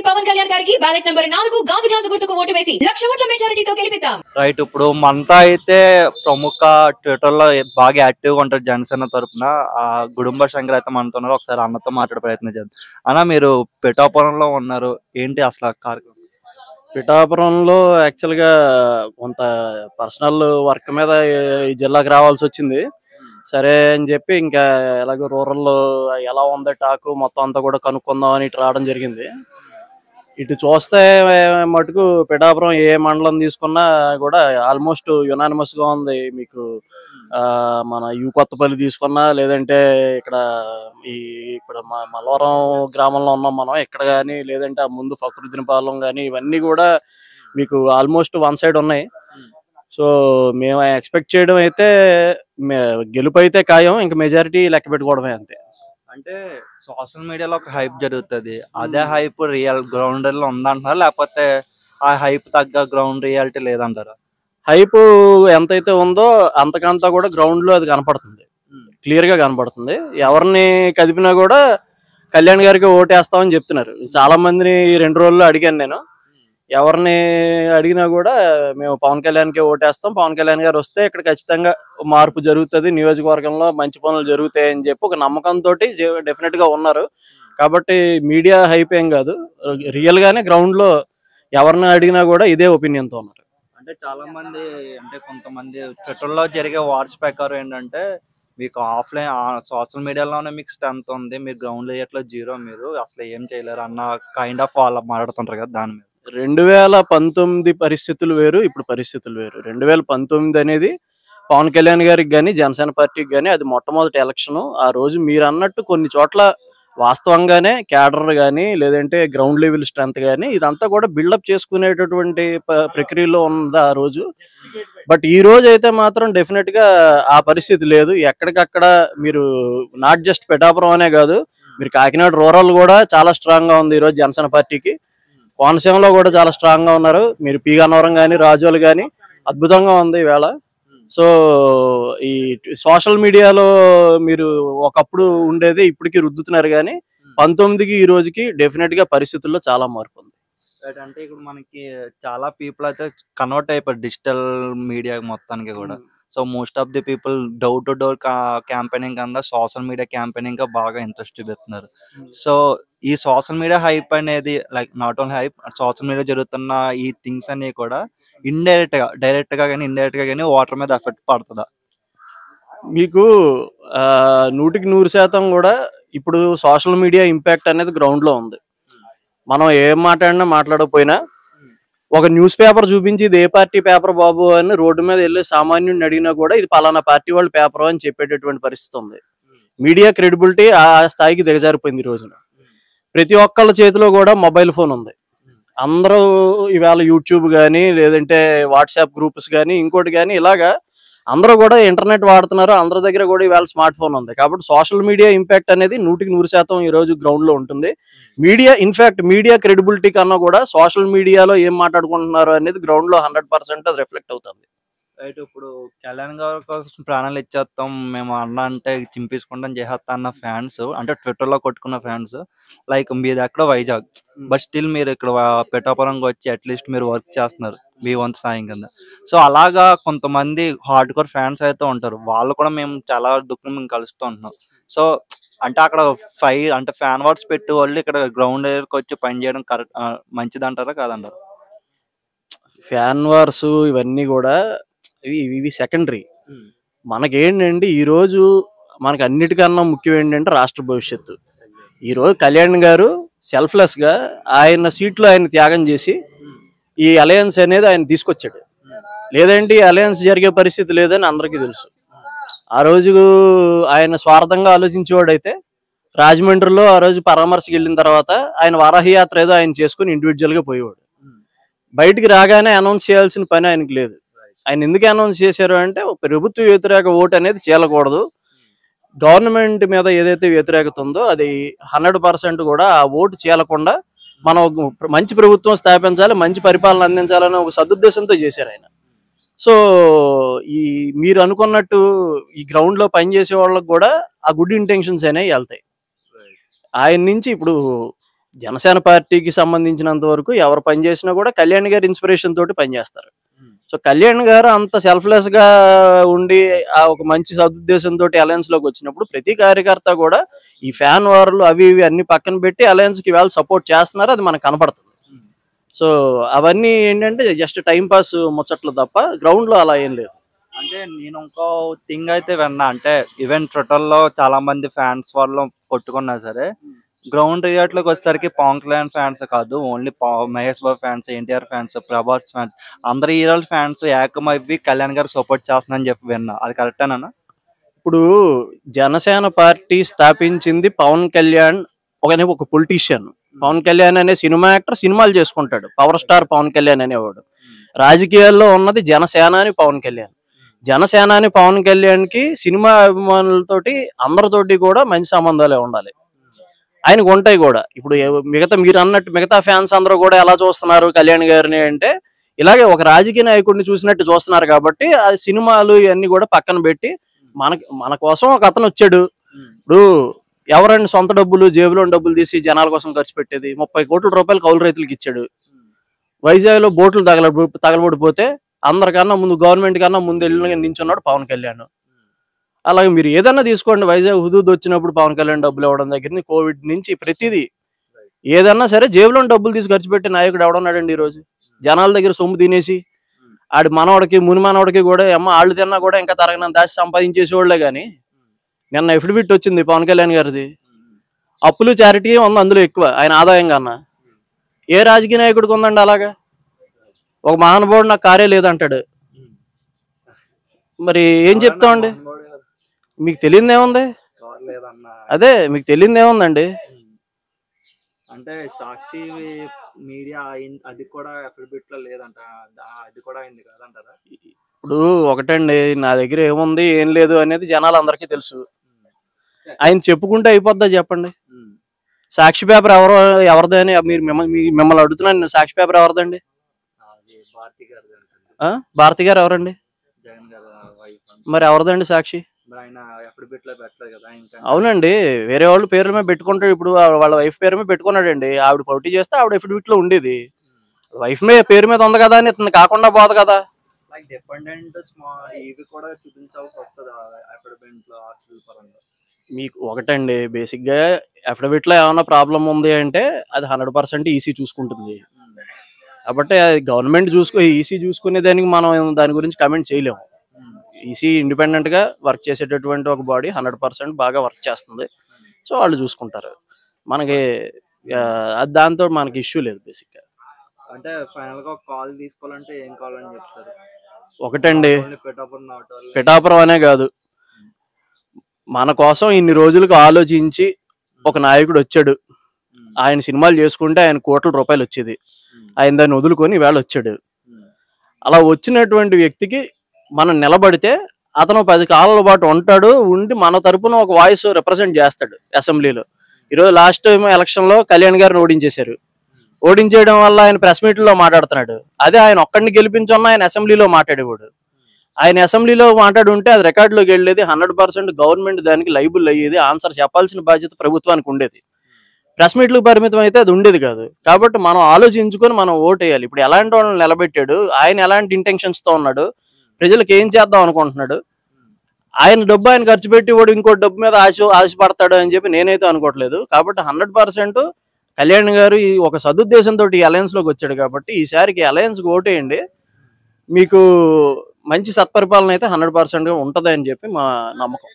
పవన్ కళ్యాణ్ గారికి ballot number 4 గాజు glass గుర్తుకు ఓటు వేసి 1,00,000 ఓట్ల మెజారిటీతో గెలిపిద్దాం. రైట్. ఇప్పుడు మనతో అయితే ప్రముఖ ట్విట్టర్ లో బాగా యాక్టివ్ గా ఉంటారు జనసేన తరపున గుడుంబ శంకర్ అయితే మనతో ఉన్నారు. ఒకసారి అన్నతో మాట్లాడే ప్రయత్నం చేద్దాం. అన్న, మీరు పిఠాపురంలో ఉన్నారు, ఏంటి అసలు కార్యక్రమం? పిఠాపురంలో యాక్చువల్గా కొంత పర్సనల్ వర్క్ మీద ఈ జిల్లాకి రావాల్సి వచ్చింది. సరే అని చెప్పి ఇంకా ఎలాగో రూరల్లో ఎలా ఉంది టాకు మొత్తం అంతా కూడా కనుక్కుందాం అని ఇటు రావడం జరిగింది. ఇటు చూస్తే మటుకు పిఠాపురం ఏ మండలం తీసుకున్నా కూడా ఆల్మోస్ట్ యునానిమస్గా ఉంది. మీకు మన కొత్తపల్లి తీసుకున్నా, లేదంటే ఇక్కడ ఇప్పుడు మల్లవరం గ్రామంలో ఉన్నాం మనం ఇక్కడ కానీ, లేదంటే ఆ ముందు ఫక్రుద్దీన్పాలెం కానీ, ఇవన్నీ కూడా మీకు ఆల్మోస్ట్ వన్ సైడ్ ఉన్నాయి. సో మేము ఎక్స్పెక్ట్ చేయడం అయితే గెలుపు అయితే ఖాయం, ఇంకా మెజారిటీ లెక్క పెట్టుకోవడమే అంతే. అంటే సోషల్ మీడియాలో ఒక హైప్ జరుగుతుంది, అదే హైప్ రియల్ గ్రౌండ్ లో ఉందంటారా, లేకపోతే ఆ హైప్ తగ్గ గ్రౌండ్ రియాలిటీ లేదంటారా? హైప్ ఎంతైతే ఉందో అంతకంతా కూడా గ్రౌండ్ లో అది కనపడుతుంది, క్లియర్ గా కనపడుతుంది. ఎవరిని కదిపినా కూడా కళ్యాణ్ గారికి ఓటేస్తామని చెప్తున్నారు. చాలా మందిని 2 రోజుల్లో అడిగాను నేను. ఎవరిని అడిగినా కూడా మేము పవన్ కళ్యాణ్కి ఓటేస్తాం, పవన్ కళ్యాణ్ గారు వస్తే ఇక్కడ ఖచ్చితంగా మార్పు జరుగుతుంది, నియోజకవర్గంలో మంచి పనులు జరుగుతాయని చెప్పి ఒక నమ్మకంతో డెఫినెట్ గా ఉన్నారు. కాబట్టి మీడియా హైప్ ఏం కాదు, రియల్ గానే గ్రౌండ్ లో ఎవరిని అడిగినా కూడా ఇదే ఒపీనియన్ తో ఉన్నారు. అంటే చాలా మంది, అంటే కొంతమంది ట్విట్టర్లో జరిగే వార్స్ ప్రకారం ఏంటంటే మీకు ఆఫ్లైన్ సోషల్ మీడియాలోనే మీకు స్ట్రెంత్ ఉంది, మీరు గ్రౌండ్ ఏరియాలో జీరో, మీరు అసలు ఏం చేయలేరు అన్న కైండ్ ఆఫ్ వాళ్ళు మాట్లాడుతుంటారు కదా. దాని మీద 2019 పరిస్థితులు వేరు, ఇప్పుడు పరిస్థితులు వేరు. 2019 అనేది పవన్ కళ్యాణ్ గారికి కానీ జనసేన పార్టీకి కానీ అది మొట్టమొదటి ఎలక్షన్. ఆ రోజు మీరు అన్నట్టు కొన్ని చోట్ల వాస్తవంగానే క్యాడర్ కానీ, లేదంటే గ్రౌండ్ లెవెల్ స్ట్రెంత్ కానీ ఇదంతా కూడా బిల్డప్ చేసుకునేటటువంటి ప్రక్రియలో ఉంది ఆ రోజు. బట్ ఈ రోజు అయితే మాత్రం డెఫినెట్ గా ఆ పరిస్థితి లేదు. ఎక్కడికక్కడ మీరు నాట్ జస్ట్ పిఠాపురం అనే కాదు, మీరు కాకినాడ రూరల్ కూడా చాలా స్ట్రాంగ్ గా ఉంది ఈ రోజు జనసేన పార్టీకి. కోనసీమలో కూడా చాలా స్ట్రాంగ్ గా ఉన్నారు. మీరు పీగన్నవరం కానీ, రాజోలు కానీ అద్భుతంగా ఉంది ఈవేళ. సో ఈ సోషల్ మీడియాలో మీరు ఒకప్పుడు ఉండేది ఇప్పటికి రుద్దుతున్నారు, కానీ 19కి ఈ రోజుకి డెఫినెట్ గా పరిస్థితుల్లో చాలా మార్పు ఉంది. అంటే ఇప్పుడు మనకి చాలా పీపుల్ అయితే కన్వర్ట్ అయిపోయారు డిజిటల్ మీడియా మొత్తానికి కూడా. So most of the people door to door campaigning కన్నా సోషల్ మీడియా క్యాంపెయినింగ్ బాగా ఇంట్రెస్ట్ చూపిస్తున్నారు. సో ఈ సోషల్ మీడియా హైప్ అనేది, like not only hype, social media జరుగుతున్న ఈ థింగ్స్ అన్ని కూడా డైరెక్ట్ గా కానీ ఇండైరెక్ట్ గా కానీ వాటర్ మీద ఎఫెక్ట్ పడుతుందా? మీకు 100% కూడా ఇప్పుడు సోషల్ మీడియా ఇంపాక్ట్ అనేది గ్రౌండ్ లో ఉంది. మనం ఏం మాట్లాడినా మాట్లాడకపోయినా ఒక న్యూస్ పేపర్ చూపించి ఇది ఏ పార్టీ పేపర్ బాబు అని రోడ్డు మీద వెళ్ళి సామాన్యుడిని అడిగినా కూడా ఇది పలానా పార్టీ వాళ్ళ పేపర్ అని చెప్పేటటువంటి పరిస్థితి ఉంది. మీడియా క్రెడిబిలిటీ ఆ స్థాయికి దిగజారిపోయింది ఈ రోజున. ప్రతి ఒక్కళ్ళ చేతిలో కూడా మొబైల్ ఫోన్ ఉంది. అందరూ ఇవాళ యూట్యూబ్ కానీ, లేదంటే వాట్సాప్ గ్రూప్స్ కానీ, ఇంకోటి కానీ, ఇలాగా అందరూ కూడా ఇంటర్నెట్ వాడుతున్నారు. అందరి దగ్గర కూడా ఇవాళ స్మార్ట్ ఫోన్ ఉంది. కాబట్టి సోషల్ మీడియా ఇంపాక్ట్ అనేది 100% ఈ రోజు గ్రౌండ్ లో ఉంటుంది. మీడియా క్రెడిబిలిటీ కన్నా కూడా సోషల్ మీడియాలో ఏం మాట్లాడుకుంటున్నారు అనేది గ్రౌండ్ లో 100% అది రిఫ్లెక్ట్ అవుతుంది. రైట్. ఇప్పుడు కళ్యాణ్ గారి కోసం ప్రాణాలు ఇచ్చేస్తాం మేము అన్న అంటే చింపేసుకుంటాం చేసేస్తా అన్న ఫ్యాన్స్, అంటే ట్విట్టర్ లో కొట్టుకున్న ఫ్యాన్స్, లైక్ మీది ఎక్కడో వైజాగ్, బట్ స్టిల్ మీరు ఇక్కడ పిఠాపురంకి వచ్చి అట్లీస్ట్ మీరు వర్క్ చేస్తున్నారు మీ వంతు సాయం కింద. సో అలాగా కొంతమంది హార్డ్ కోర్ ఫ్యాన్స్ అయితే ఉంటారు, వాళ్ళు కూడా మేము చాలా దుఃఖం మేము కలుస్తూ ఉంటున్నాం. సో అంటే అక్కడ అంటే ఫ్యాన్ వార్డ్స్ పెట్టి వాళ్ళు ఇక్కడ గ్రౌండ్ ఏరియాకి వచ్చి పని చేయడం కరెక్ట్ మంచిది అంటారా కాదంటారా? ఫ్యాన్ వార్స్ ఇవన్నీ కూడా ఇవి సెకండరీ. మనకేంటంటే ఈరోజు మనకు అన్నిటికన్నా ముఖ్యం ఏంటంటే రాష్ట్ర భవిష్యత్తు. ఈరోజు కళ్యాణ్ గారు సెల్ఫ్లెస్ గా ఆయన సీట్లో ఆయన త్యాగం చేసి ఈ అలయన్స్ అనేది ఆయన తీసుకొచ్చాడు. లేదంటే ఈ అలయన్స్ జరిగే పరిస్థితి లేదని అందరికీ తెలుసు. ఆ రోజు ఆయన స్వార్థంగా ఆలోచించేవాడైతే రాజమండ్రిలో ఆ రోజు పరామర్శకి వెళ్ళిన తర్వాత ఆయన వారాహి యాత్ర ఏదో ఆయన చేసుకుని ఇండివిజువల్ గా పోయేవాడు. బయటికి రాగానే అనౌన్స్ చేయాల్సిన పని ఆయనకి లేదు. ఆయన ఎందుకు అనౌన్స్ చేశారు అంటే ప్రభుత్వ వ్యతిరేక ఓటు అనేది చేయకూడదు, గవర్నమెంట్ మీద ఏదైతే వ్యతిరేకత ఉందో అది 100% కూడా ఆ ఓటు చేయకుండా మనం మంచి ప్రభుత్వం స్థాపించాలి, మంచి పరిపాలన అందించాలని ఒక సదుద్దేశంతో చేశారు ఆయన. సో ఈ మీరు అనుకున్నట్టు ఈ గ్రౌండ్ లో పనిచేసే వాళ్ళకి కూడా ఆ గుడ్ ఇంటెన్షన్స్ అనేవి వెళ్తాయి. ఆయన నుంచి ఇప్పుడు జనసేన పార్టీకి సంబంధించినంత వరకు ఎవరు పనిచేసినా కూడా కళ్యాణ్ గారి ఇన్స్పిరేషన్ తోటి పనిచేస్తారు. సో కళ్యాణ్ గారు అంత సెల్ఫ్లెస్ గా ఉండి ఆ ఒక మంచి సదుద్దేశంతో అలయన్స్ లోకి వచ్చినప్పుడు ప్రతి కార్యకర్త కూడా ఈ ఫ్యాన్ వార్లు అవి ఇవి అన్ని పక్కన పెట్టి అలయన్స్ కి వాళ్ళు సపోర్ట్ చేస్తున్నారు, అది మనకు కనపడుతుంది. సో అవన్నీ ఏంటంటే జస్ట్ టైం పాస్ ముచ్చట్లు తప్ప గ్రౌండ్ లో అలా ఏం లేదు. అంటే నేను ఇంకో థింగ్ అయితే విన్నా, అంటే ఈవెన్ ట్విట్టర్లో చాలా మంది ఫ్యాన్స్ వాళ్ళు కొట్టుకున్నా సరే గ్రౌండ్ రియాట్లోకి వచ్చేసరికి పవన్ కళ్యాణ్ ఫ్యాన్స్ కాదు, only Mahesh Babu fans, NTR fans, Prabhas fans, అందరు హీరోల ఫ్యాన్స్ ఏకమైవి కళ్యాణ్ గారు సపోర్ట్ చేస్తున్నారని చెప్పి విన్నా. అది కరెక్టేనా? ఇప్పుడు జనసేన పార్టీ స్థాపించింది పవన్ కళ్యాణ్ ఒక పొలిటీషియన్. పవన్ కళ్యాణ్ అనే సినిమా యాక్టర్ సినిమాలు చేసుకుంటాడు, పవర్ స్టార్ పవన్ కళ్యాణ్ అనేవాడు. రాజకీయాల్లో ఉన్నది జనసేనాని పవన్ కళ్యాణ్. జనసేనాని పవన్ కళ్యాణ్ కి సినిమా అభిమానులతోటి అందరితోటి కూడా మంచి సంబంధాలే ఉండాలి, ఆయనకు ఉంటాయి కూడా. ఇప్పుడు మీరు అన్నట్టు మిగతా ఫ్యాన్స్ అందరూ కూడా ఎలా చూస్తున్నారు కళ్యాణ్ గారిని అంటే ఇలాగే ఒక రాజకీయ నాయకుడిని చూసినట్టు చూస్తున్నారు. కాబట్టి ఆ సినిమాలు ఇవన్నీ కూడా పక్కన పెట్టి మన కోసం ఒక అతను వచ్చాడు. ఇప్పుడు ఎవరండి సొంత డబ్బులు జేబులో డబ్బులు తీసి జనాల కోసం ఖర్చు పెట్టేది? 30 కోట్ల రూపాయలు కౌలు రైతులకు ఇచ్చాడు. వైజాగ్ లో బోట్లు తగలబడిపోతే అందరికన్నా ముందు, గవర్నమెంట్ కన్నా ముందు వెళ్ళి నించున్నాడు పవన్ కళ్యాణ్. అలాగే మీరు ఏదన్నా తీసుకోండి, వైజాగ్ హుదూద్ వచ్చినప్పుడు పవన్ కళ్యాణ్ డబ్బులు ఇవ్వడం దగ్గర నుంచి కోవిడ్ నుంచి ప్రతిదీ ఏదన్నా సరే జేబులో డబ్బులు తీసి ఖర్చు పెట్టే నాయకుడు ఎవడన్నాడండి ఈరోజు? జనాల దగ్గర సొమ్ము తినేసి ఆడి మనవడికి ముని మనవడికి కూడా వాళ్ళు తిన్నా కూడా ఇంకా తరగనంత దాచి సంపాదించేసేవాళ్లే. కానీ నిన్న ఎఫిడవిట్ వచ్చింది పవన్ కళ్యాణ్ గారిది, అప్పులు చారిటీ ఉంది అందులో ఎక్కువ ఆయన ఆదాయం కన్నా. ఏ రాజకీయ నాయకుడికి ఉందండి అలాగా? ఒక మహానుభావుడు నాకు కారే లేదంటాడు, మరి ఏం చెప్తామండి? మీకు తెలియదు ఏముంది? అదే మీకు తెలియదు ఏముందండి? అంటే సాక్షి మీడియా అది కూడా ఎఫిడవిట్ లో లేదంట, అది కూడా అయింది కదంటారా? ఇప్పుడు ఒకటండి, నా దగ్గర ఏముంది ఏం లేదు అనేది జనాలు అందరికీ తెలుసు. ఆయన చెప్పుకుంటే అయిపోద్దా చెప్పండి? సాక్షి పేపర్ ఎవరిది అని మీరు మిమ్మల్ని అడుగుతున్నాను. సాక్షి పేపర్ ఎవరిదండి? భారతి గారు ఎవరండి? మరి ఎవరిదండి సాక్షి? అవునండి, వేరే వాళ్ళు పేర్ల మీద పెట్టుకుంటాడు. ఇప్పుడు వాళ్ళ వైఫ్ పేరు మీద పెట్టుకున్నాడండి, ఆవిడ పోటీ చేస్తే ఆవిడ ఎఫిడవిట్ లో ఉండేది. వైఫ్ మీద పేరు మీద ఉంది కదా అని ఇతను కాకుండా పోదు కదా. మీకు ఒకటండి, బేసిక్ గా అఫిడవిట్ లో ఏమైనా ప్రాబ్లం ఉంది అంటే అది 100% ఈసీ చూసుకుంటుంది. కాబట్టి గవర్నమెంట్ ఈసీ చూసుకునే దానికి మనం దాని గురించి కమెంట్ చేయలేము. ఈసీ ఇండిపెండెంట్ గా వర్క్ చేసేటటువంటి ఒక బాడీ 100% బాగా వర్క్ చేస్తుంది. సో వాళ్ళు చూసుకుంటారు. మనకి దాంతో మనకి ఇష్యూ లేదు. బేసిక్ గా అంటే ఫైనల్ గా కాల్ తీసుకోవాలంటే ఏం కావాలని చెప్తారు? ఒకటండి, పిఠాపురం అనే కాదు, మన కోసం ఇన్ని రోజులకు ఆలోచించి ఒక నాయకుడు వచ్చాడు. ఆయన సినిమాలు చేసుకుంటే ఆయన కోట్ల రూపాయలు వచ్చేది, ఆయన దాన్ని వదులుకొని ఈవేళ వచ్చాడు. అలా వచ్చినటువంటి వ్యక్తికి మనం నిలబడితే అతను 10 కాలాల పాటు ఉంటాడు, ఉండి మన తరపున ఒక వాయిస్ రిప్రజెంట్ చేస్తాడు అసెంబ్లీలో. ఈరోజు లాస్ట్ టైం ఎలక్షన్ లో కళ్యాణ్ గారిని ఓడించేశారు. ఓడించేయడం వల్ల ఆయన ప్రెస్ మీట్లో మాట్లాడుతున్నాడు. అదే ఆయన ఒక్కడిని గెలిపించున్నా ఆయన అసెంబ్లీలో మాట్లాడేవాడు. ఆయన అసెంబ్లీలో మాట్లాడి ఉంటే అది రికార్డులోకి వెళ్ళేది. 100% గవర్నమెంట్ దానికి లైబుల్ అయ్యేది. ఆన్సర్ చెప్పాల్సిన బాధ్యత ప్రభుత్వానికి ఉండేది. ప్రెస్ మీట్లకు పరిమితం అయితే అది ఉండేది కాదు. కాబట్టి మనం ఆలోచించుకొని మనం ఓటు వేయాలి. ఇప్పుడు ఎలాంటి వాళ్ళని నిలబెట్టాడు, ఆయన ఎలాంటి ఇంటెన్షన్స్ తో ఉన్నాడు, ప్రజలకు ఏం చేద్దాం అనుకుంటున్నాడు, ఆయన డబ్బు ఆయన ఖర్చు పెట్టి వాడు ఇంకో డబ్బు మీద ఆశపడతాడు అని చెప్పి నేనైతే అనుకోవట్లేదు. కాబట్టి 100% కళ్యాణ్ గారు ఈ ఒక సదుద్దేశంతో ఈ అలయన్స్ లోకి వచ్చాడు. కాబట్టి ఈసారికి అలయన్స్ కి ఓటేయండి, మీకు మంచి సత్పరిపాలన అయితే 100% ఉంటది అని చెప్పి మా నమ్మకం.